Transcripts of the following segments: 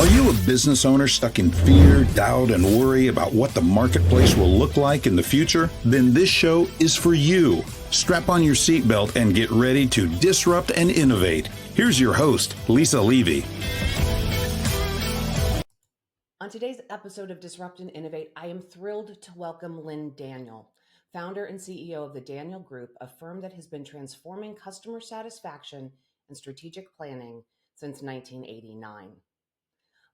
Are you a business owner stuck in fear, doubt, and worry about what the marketplace will look like in the future? Then this show is for you. Strap on your seatbelt and get ready to disrupt and innovate. Here's your host, Lisa Levy. On today's episode of Disrupt and Innovate, I am thrilled to welcome Lynn Daniel, founder and CEO of the Daniel Group, a firm that has been transforming customer satisfaction and strategic planning since 1989.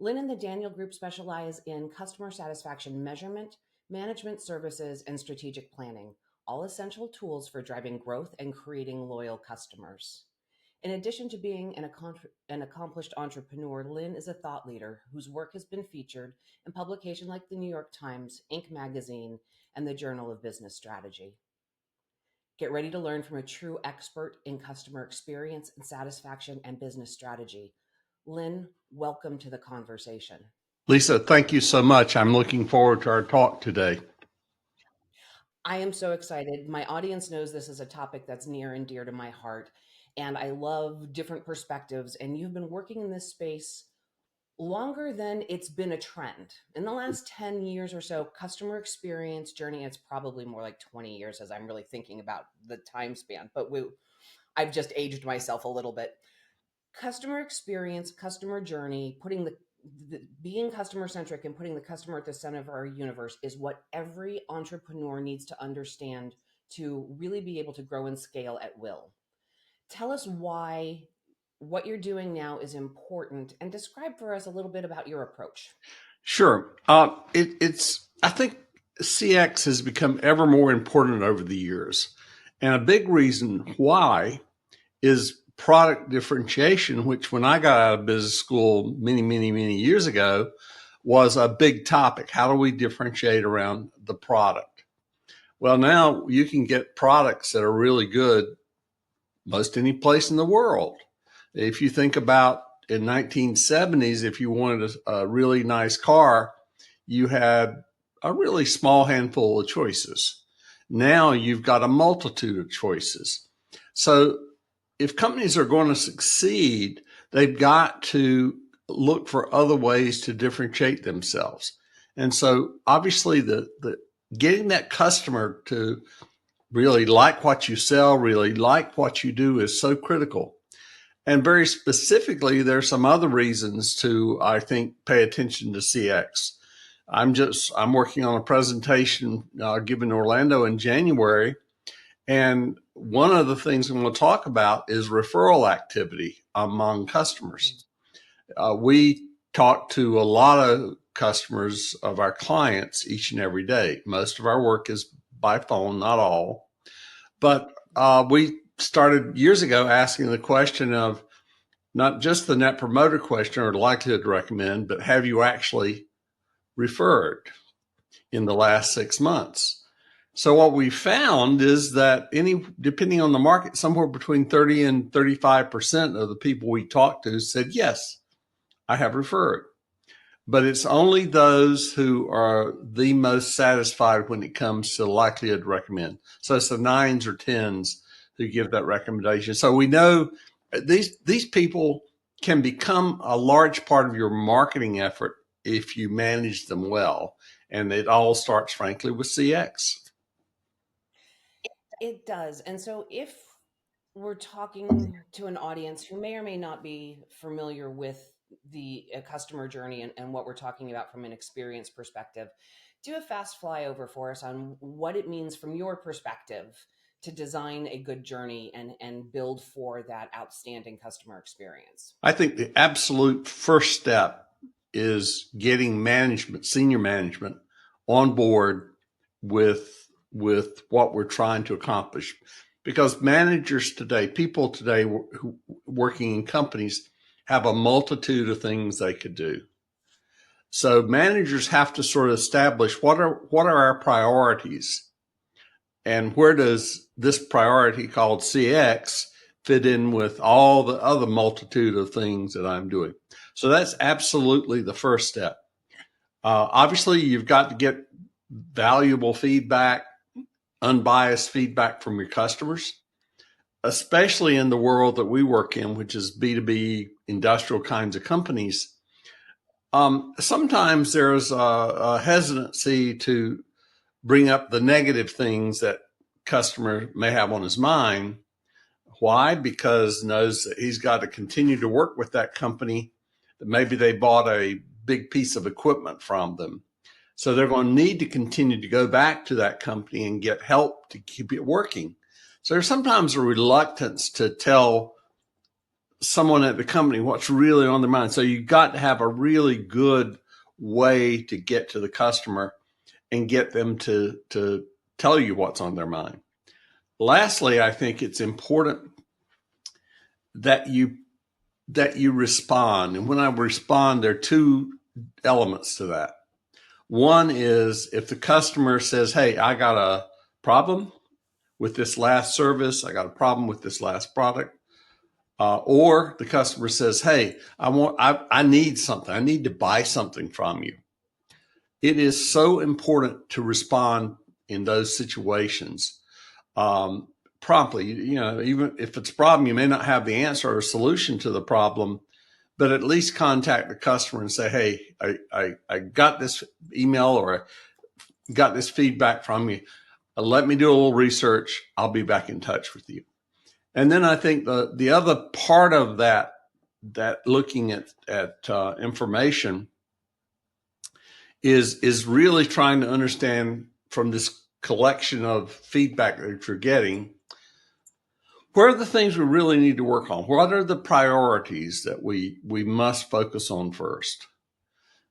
Lynn and the Daniel Group specialize in customer satisfaction measurement, management services, and strategic planning, all essential tools for driving growth and creating loyal customers. In addition to being an accomplished entrepreneur, Lynn is a thought leader whose work has been featured in publications like the New York Times, Inc. magazine, and the Journal of Business Strategy. Get ready to learn from a true expert in customer experience and satisfaction and business strategy. Lynn, welcome to the conversation. Lisa, thank you so much. I'm looking forward to our talk today. I am so excited. My audience knows this is a topic that's near and dear to my heart, and I love different perspectives. And you've been working in this space longer than it's been a trend. In the last 10 years or so, customer experience journey, it's probably more like 20 years as I'm really thinking about the time span, but I've just aged myself a little bit. Customer experience, customer journey, being customer centric and putting the customer at the center of our universe is what every entrepreneur needs to understand to really be able to grow and scale at will. Tell us why what you're doing now is important and describe for us a little bit about your approach. Sure. I think CX has become ever more important over the years. And a big reason why is product differentiation, which when I got out of business school many years ago was a big topic. How do we differentiate around the product? Well, now you can get products that are really good most any place in the world. If you think about in 1970s, if you wanted a really nice car, you had a really small handful of choices. Now you've got a multitude of choices. So if companies are going to succeed, they've got to look for other ways to differentiate themselves. And so obviously the getting that customer to really like what you sell, really like what you do is so critical. And very specifically, there's some other reasons to, I think, pay attention to CX. I'm working on a presentation given in Orlando in January. And one of the things I'm going to talk about is referral activity among customers. We talk to a lot of customers of our clients each and every day. Most of our work is by phone, not all. But we started years ago asking the question of not just the net promoter question or likelihood to recommend, but have you actually referred in the last 6 months? So what we found is that depending on the market, somewhere between 30 and 35% of the people we talked to said, yes, I have referred. But it's only those who are the most satisfied when it comes to likelihood to recommend. So it's the 9s or 10s who give that recommendation. So we know these people can become a large part of your marketing effort if you manage them well. And it all starts, frankly, with CX. It does. And so if we're talking to an audience who may or may not be familiar with the customer journey and what we're talking about from an experience perspective, do a fast flyover for us on what it means from your perspective to design a good journey and build for that outstanding customer experience. I think the absolute first step is getting management, senior management, on board with what we're trying to accomplish. Because managers today, people today who working in companies have a multitude of things they could do. So managers have to sort of establish what are our priorities and where does this priority called CX fit in with all the other multitude of things that I'm doing. So that's absolutely the first step. Obviously, you've got to get valuable feedback, unbiased feedback from your customers, especially in the world that we work in, which is B2B industrial kinds of companies. Sometimes there's a hesitancy to bring up the negative things that customer may have on his mind. Why? Because knows that he's got to continue to work with that company, that maybe they bought a big piece of equipment from them. So they're going to need to continue to go back to that company and get help to keep it working. So there's sometimes a reluctance to tell someone at the company what's really on their mind. So you've got to have a really good way to get to the customer and get them to tell you what's on their mind. Lastly, I think it's important that you respond. And when I respond, there are two elements to that. One is if the customer says, "Hey, I got a problem with this last service. I got a problem with this last product." Or the customer says, "Hey, I need something. I need to buy something from you." It is so important to respond in those situations promptly. Even if it's a problem, you may not have the answer or solution to the problem, but at least contact the customer and say, "Hey, I got this email or I got this feedback from you. Let me do a little research. I'll be back in touch with you." And then I think the other part of that looking at information is really trying to understand from this collection of feedback that you're getting, where are the things we really need to work on? What are the priorities that we must focus on first?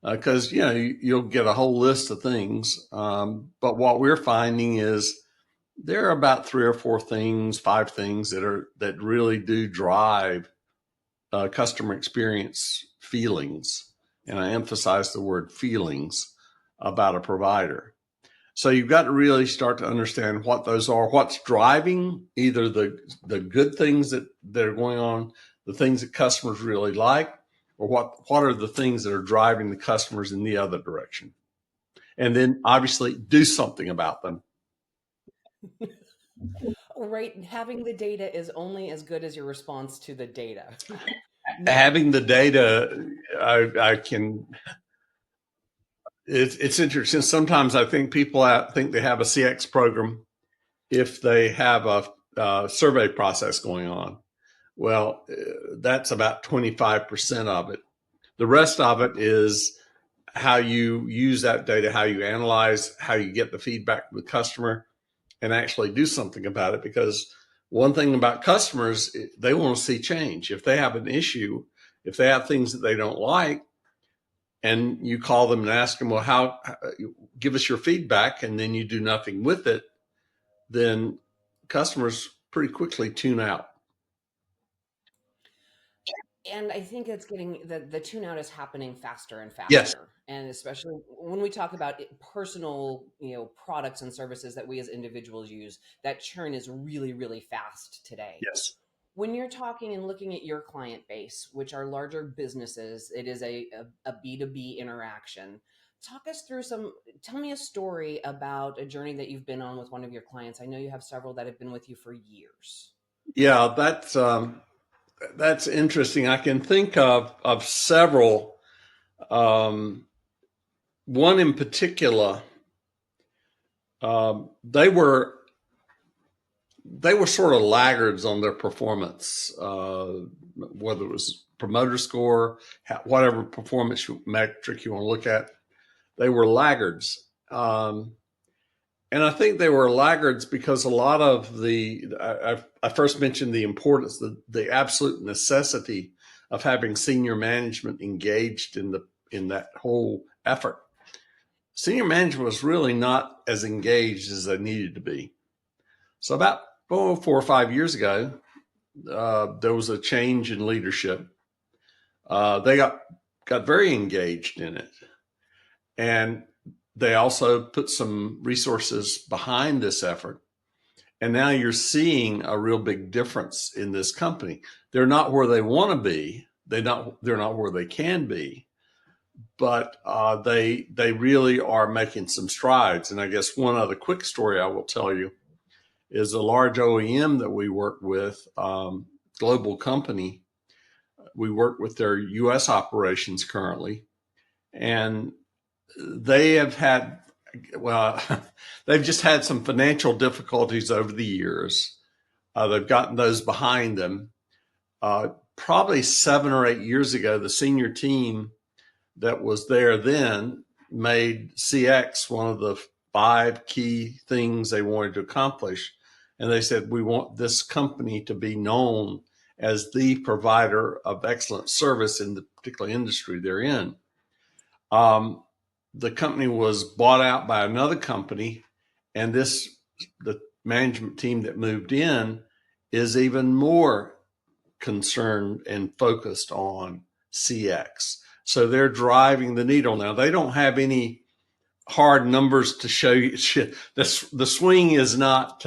Because you'll get a whole list of things, but what we're finding is there are about 3 or 4 things, 5 things that really do drive customer experience feelings, and I emphasize the word feelings about a provider. So you've got to really start to understand what those are, what's driving either the good things that are going on, the things that customers really like, or what are the things that are driving the customers in the other direction. And then obviously do something about them. Right. Having the data is only as good as your response to the data. Having the data, I can. It's interesting. Sometimes I think people think they have a CX program if they have a survey process going on. Well, that's about 25% of it. The rest of it is how you use that data, how you analyze, how you get the feedback from the customer, and actually do something about it. Because one thing about customers, they want to see change. If they have an issue, if they have things that they don't like, and you call them and ask them, well, give us your feedback, and then you do nothing with it, then customers pretty quickly tune out. And I think it's getting the tune out is happening faster and Yes. faster. And especially when we talk about personal, products and services that we as individuals use, that churn is really, really fast today. Yes. When you're talking and looking at your client base, which are larger businesses, it is a B2B interaction. Tell me a story about a journey that you've been on with one of your clients. I know you have several that have been with you for years. Yeah, that's interesting. I can think of several. One in particular, they were sort of laggards on their performance, whether it was promoter score, whatever performance metric you want to look at. They were laggards. And I think they were laggards because a lot of I first mentioned the importance, the absolute necessity of having senior management engaged in that whole effort. Senior management was really not as engaged as they needed to be. So about 4 or 5 years ago, there was a change in leadership. They got very engaged in it, and they also put some resources behind this effort. And now you're seeing a real big difference in this company. They're not where they want to be. They're not where they can be, but they really are making some strides. And I guess one other quick story I will tell you is a large OEM that we work with, global company. We work with their U.S. operations currently, and they have had, well, they've just had some financial difficulties over the years. They've gotten those behind them. Probably 7 or 8 years ago, the senior team that was there then made CX one of the 5 key things they wanted to accomplish. And they said, we want this company to be known as the provider of excellent service in the particular industry they're in. Um, the company was bought out by another company, and the management team that moved in is even more concerned and focused on CX. So they're driving the needle now. They don't have any hard numbers to show you. The swing is not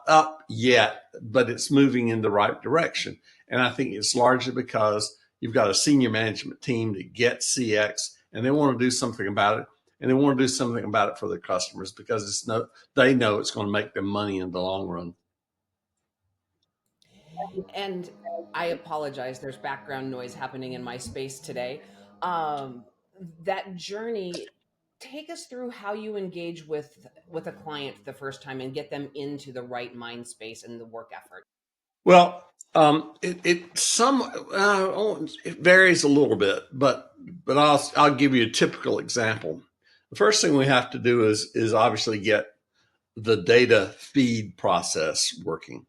up yet, but it's moving in the right direction. And I think it's largely because you've got a senior management team that gets CX and they want to do something about it. And they want to do something about it for their customers because they know it's going to make them money in the long run. And I apologize, there's background noise happening in my space today. Um, that journey, take us through how you engage with a client the first time and get them into the right mind space and the work effort. Well, it varies a little bit, but I'll give you a typical example. The first thing we have to do is obviously get the data feed process working.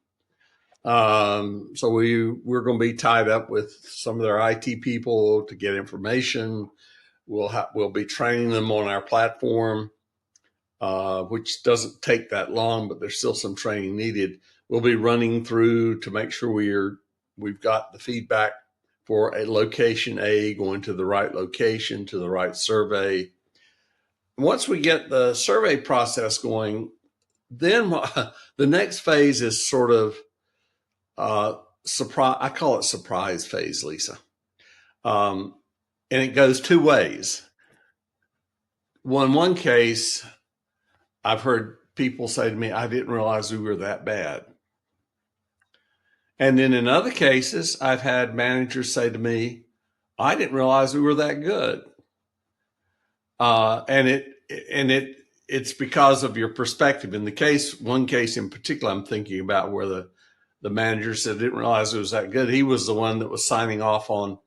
So we're going to be tied up with some of their IT people to get information. We'll be training them on our platform, which doesn't take that long, but there's still some training needed. We'll be running through to make sure we've got the feedback for a location A going to the right location to the right survey. Once we get the survey process going, then the next phase is sort of surprise. I call it surprise phase, Lisa. Um, and it goes 2 ways. One case, I've heard people say to me, I didn't realize we were that bad. And then in other cases, I've had managers say to me, I didn't realize we were that good. And it's because of your perspective. In one case in particular, I'm thinking about where the manager said, didn't realize it was that good. He was the one that was signing off on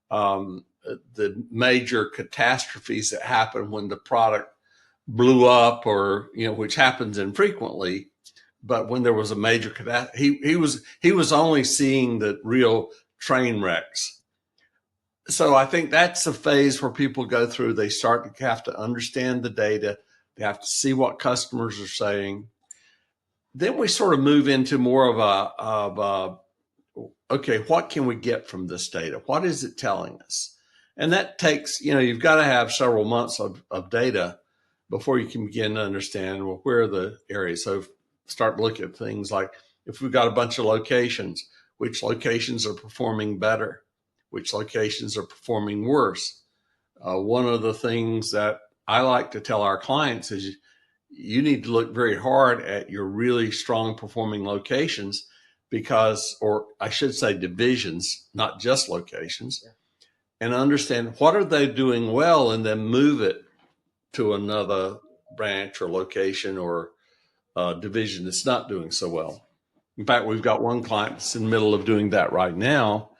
the major catastrophes that happen when the product blew up, or which happens infrequently. But when there was a major catastrophe, he was only seeing the real train wrecks. So I think that's a phase where people go through. They start to have to understand the data. They have to see what customers are saying. Then we sort of move into more of okay, what can we get from this data? What is it telling us? And that takes, you've got to have several months of data before you can begin to understand, well, where are the areas? So start looking at things like, if we've got a bunch of locations, which locations are performing better? Which locations are performing worse? One of the things that I like to tell our clients is you need to look very hard at your really strong performing locations, because, or I should say divisions, not just locations, and understand what are they doing well, and then move it to another branch or location or division that's not doing so well. In fact, we've got one client that's in the middle of doing that right now.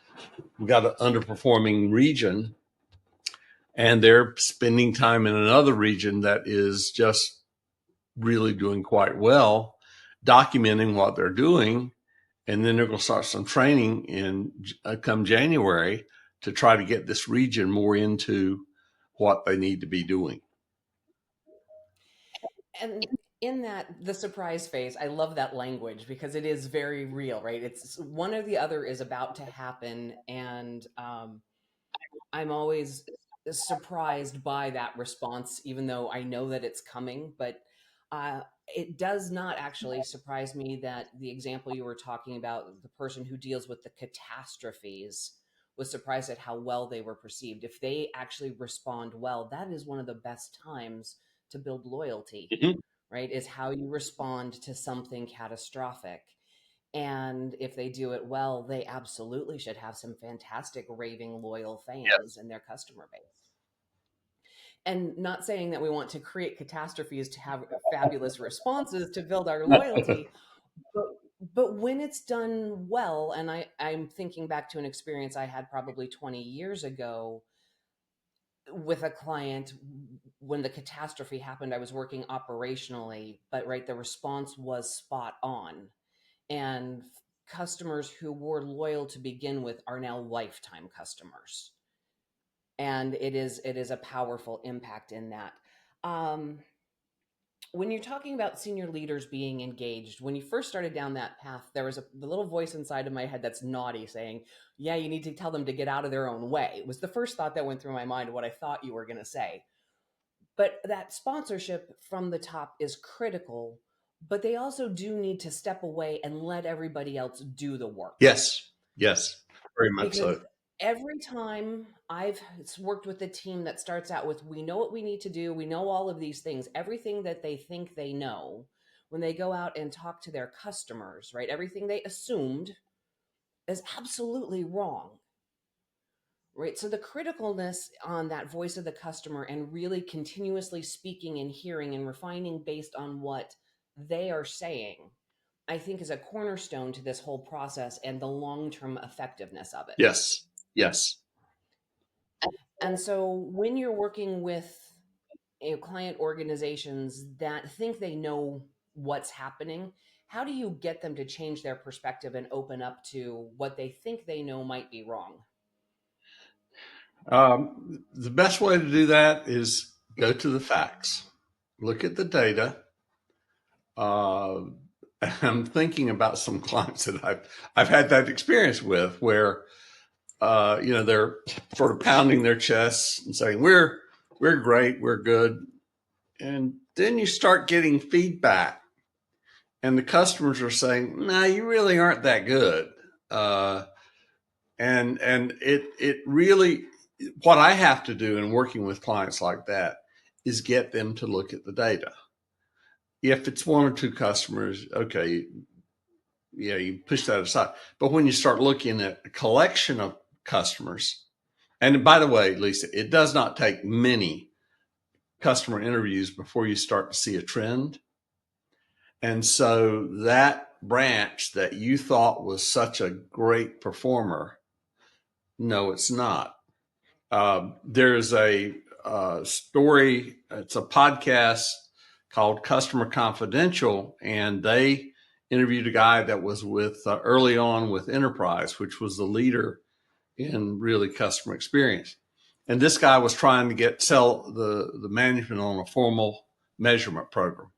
We've got an underperforming region, and they're spending time in another region that is just really doing quite well, documenting what they're doing. And then they're going to start some training in come January to try to get this region more into what they need to be doing. And in that, the surprise phase, I love that language because it is very real, right? It's one or the other is about to happen. And I'm always surprised by that response, even though I know that it's coming. But it does not actually surprise me that the example you were talking about, the person who deals with the catastrophes, was surprised at how well they were perceived. If they actually respond well, that is one of the best times to build loyalty, Mm-hmm. right? Is how you respond to something catastrophic. And if they do it well, they absolutely should have some fantastic raving loyal Yes. fans in their customer base. And not saying that we want to create catastrophes to have fabulous responses to build our loyalty, but when it's done well, and I'm thinking back to an experience I had probably 20 years ago with a client. When the catastrophe happened, I was working operationally, but right, the response was spot on. And customers who were loyal to begin with are now lifetime customers. And it is a powerful impact in that. Um, when you're talking about senior leaders being engaged, when you first started down that path, there was the little voice inside of my head that's naughty saying, yeah, you need to tell them to get out of their own way. It was the first thought that went through my mind of what I thought you were going to say. But that sponsorship from the top is critical, but they also do need to step away and let everybody else do the work. Yes, yes, very much Because so. every time I've worked with a team that starts out with, we know what we need to do, we know all of these things, everything that they think they know, when they go out and talk to their customers, right? Everything they assumed is absolutely wrong. Right. So the criticalness on that voice of the customer and really continuously speaking and hearing and refining based on what they are saying, I think is a cornerstone to this whole process and the long-term effectiveness of it. Yes, yes. And so when you're working with client organizations that think they know what's happening, how do you get them to change their perspective and open up to what they think they know might be wrong? The best way to do that is go to the facts, look at the data. Uh, I'm thinking about some clients that I've had that experience with, where they're sort of pounding their chests and saying we're great, we're good, and then you start getting feedback, and the customers are saying, "No, you really aren't that good," and it really, what I have to do in working with clients like that is get them to look at the data. If it's one or two customers, okay, yeah, you push that aside. But when you start looking at a collection of customers, and by the way, Lisa, it does not take many customer interviews before you start to see a trend. And so that branch that you thought was such a great performer, no, it's not. There's a story, it's a podcast called Customer Confidential, and they interviewed a guy that was with early on with Enterprise, which was the leader in really customer experience. And this guy was trying to sell the management on a formal measurement program.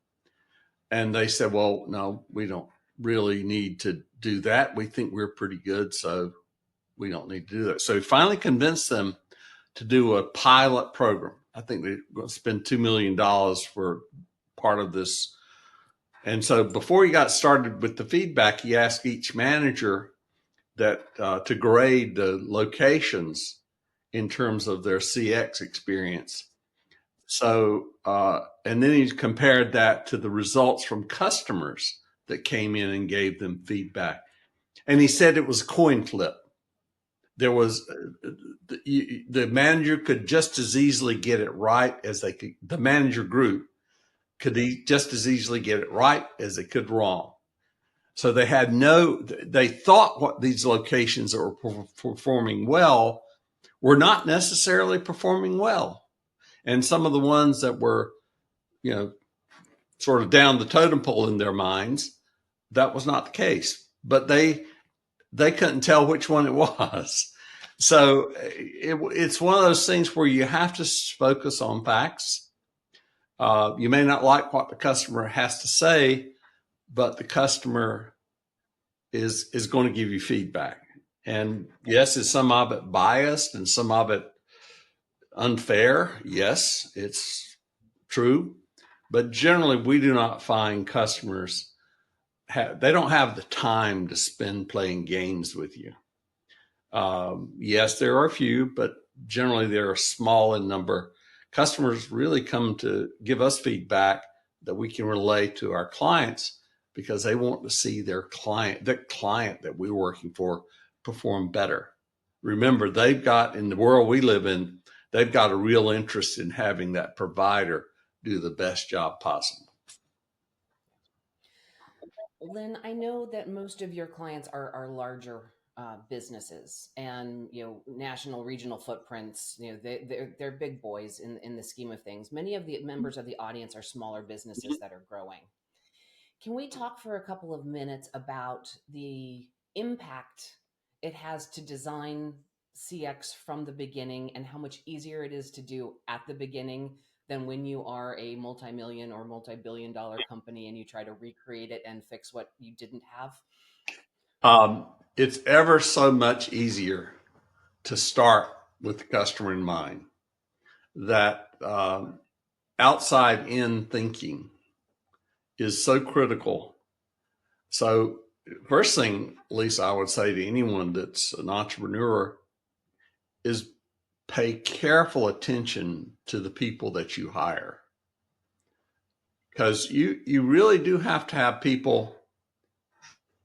And they said, well, no, we don't really need to do that. We think we're pretty good, so we don't need to do that. So he finally convinced them to do a pilot program. I think they're going to spend $2 million for part of this. And so before he got started with the feedback, he asked each manager that to grade the locations in terms of their CX experience. So, and then he compared that to the results from customers that came in and gave them feedback. And he said it was a coin flip. There was the manager could just as easily get it right as they could. The manager group could just as easily get it right as they could wrong. So they thought what these locations that were performing well were not necessarily performing well. And some of the ones that were, sort of down the totem pole in their minds, that was not the case. But they couldn't tell which one it was. So it's one of those things where you have to focus on facts. You may not like what the customer has to say, but the customer is going to give you feedback. And yes, is some of it biased and some of it unfair? Yes, it's true. But generally, we do not find customers they don't have the time to spend playing games with you. Yes, there are a few, but generally they're small in number. Customers really come to give us feedback that we can relay to our clients because they want to see the client that we're working for, perform better. Remember, they've got, in the world we live in, they've got a real interest in having that provider do the best job possible. Lynn, I know that most of your clients are larger businesses and national, regional footprints. They're big boys in the scheme of things. Many of the members of the audience are smaller businesses that are growing. Can we talk for a couple of minutes about the impact it has to design CX from the beginning and how much easier it is to do at the beginning than when you are a multi-million or multi-billion dollar company and you try to recreate it and fix what you didn't have? It's ever so much easier to start with the customer in mind. That outside in thinking is so critical. So, first thing, Lisa, I would say to anyone that's an entrepreneur is pay careful attention to the people that you hire. Because you really do have to have people,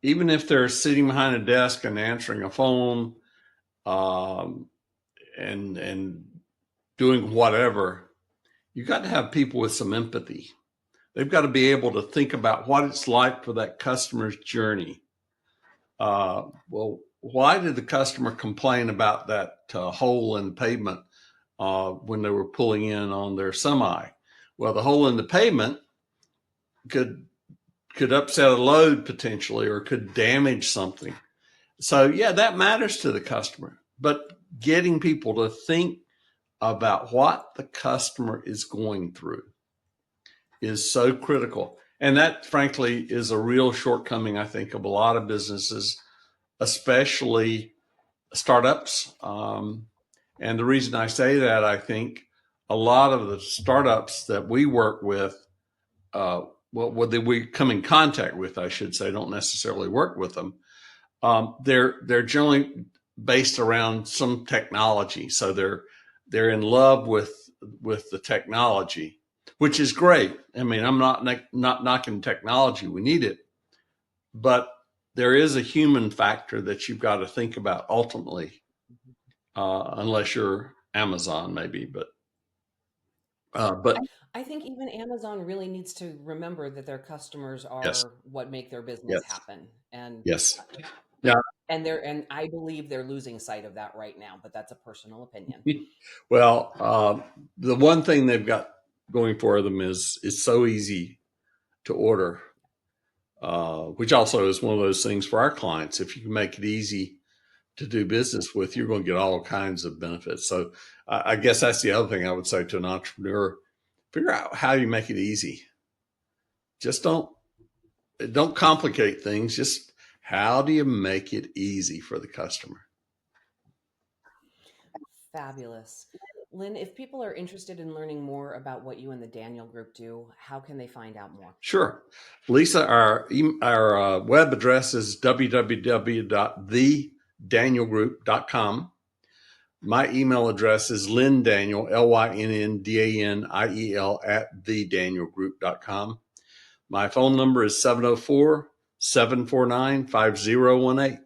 even if they're sitting behind a desk and answering a phone, um, and doing whatever, you got to have people with some empathy. They've got to be able to think about what it's like for that customer's journey. Well, why did the customer complain about that hole in the pavement when they were pulling in on their semi? Well, the hole in the pavement could upset a load potentially, or could damage something. So yeah, that matters to the customer. But getting people to think about what the customer is going through is so critical. And that, frankly, is a real shortcoming, I think, of a lot of businesses, especially startups. And the reason I say that, I think a lot of the startups that we work with, what we come in contact with, I should say, don't necessarily work with them. They're generally based around some technology, so they're in love with the technology, which is great. I mean, I'm not knocking technology; we need it, but there is a human factor that you've got to think about ultimately, unless you're Amazon, maybe, but I think even Amazon really needs to remember that their customers yes, are what make their business yes, happen. And yes, uh, yeah. and I believe they're losing sight of that right now, but that's a personal opinion. Well, the one thing they've got going for them is it's so easy to order, which also is one of those things for our clients. If you can make it easy to do business with, you're going to get all kinds of benefits. So I guess that's the other thing I would say to an entrepreneur: figure out how you make it easy. Just don't complicate things. Just how do you make it easy for the customer? Fabulous. Lynn, if people are interested in learning more about what you and the Daniel Group do, how can they find out more? Sure. Lisa, our web address is www.thedanielgroup.com. My email address is Lynn Daniel, LYNNDANIEL @thedanielgroup.com. My phone number is 704-749-5018.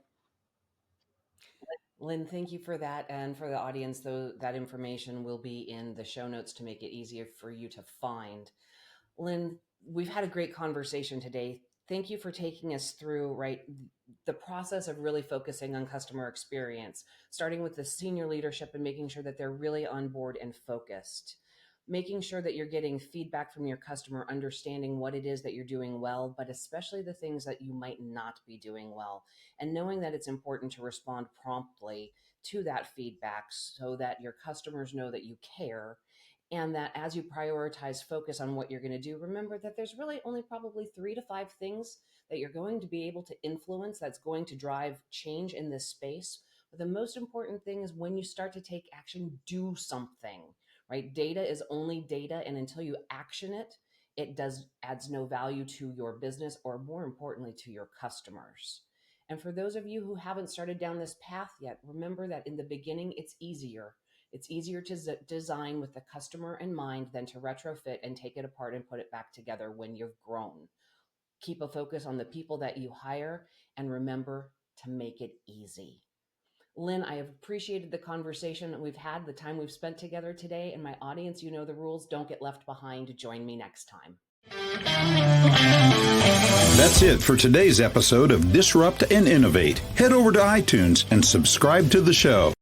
Lynn, thank you for that. And for the audience, though, that information will be in the show notes to make it easier for you to find. Lynn, we've had a great conversation today. Thank you for taking us through, right, the process of really focusing on customer experience, starting with the senior leadership and making sure that they're really on board and focused, making sure that you're getting feedback from your customer, understanding what it is that you're doing well, but especially the things that you might not be doing well, and knowing that it's important to respond promptly to that feedback so that your customers know that you care, and that as you prioritize focus on what you're going to do, remember that there's really only probably 3 to 5 things that you're going to be able to influence that's going to drive change in this space. But the most important thing is when you start to take action, do something, right? Data is only data, and until you action it, adds no value to your business, or more importantly, to your customers. And for those of you who haven't started down this path yet, remember that in the beginning, it's easier. It's easier to design with the customer in mind than to retrofit and take it apart and put it back together when you've grown. Keep a focus on the people that you hire, and remember to make it easy. Lynn, I have appreciated the conversation that we've had, the time we've spent together today, and my audience, you know the rules. Don't get left behind. Join me next time. That's it for today's episode of Disrupt and Innovate. Head over to iTunes and subscribe to the show.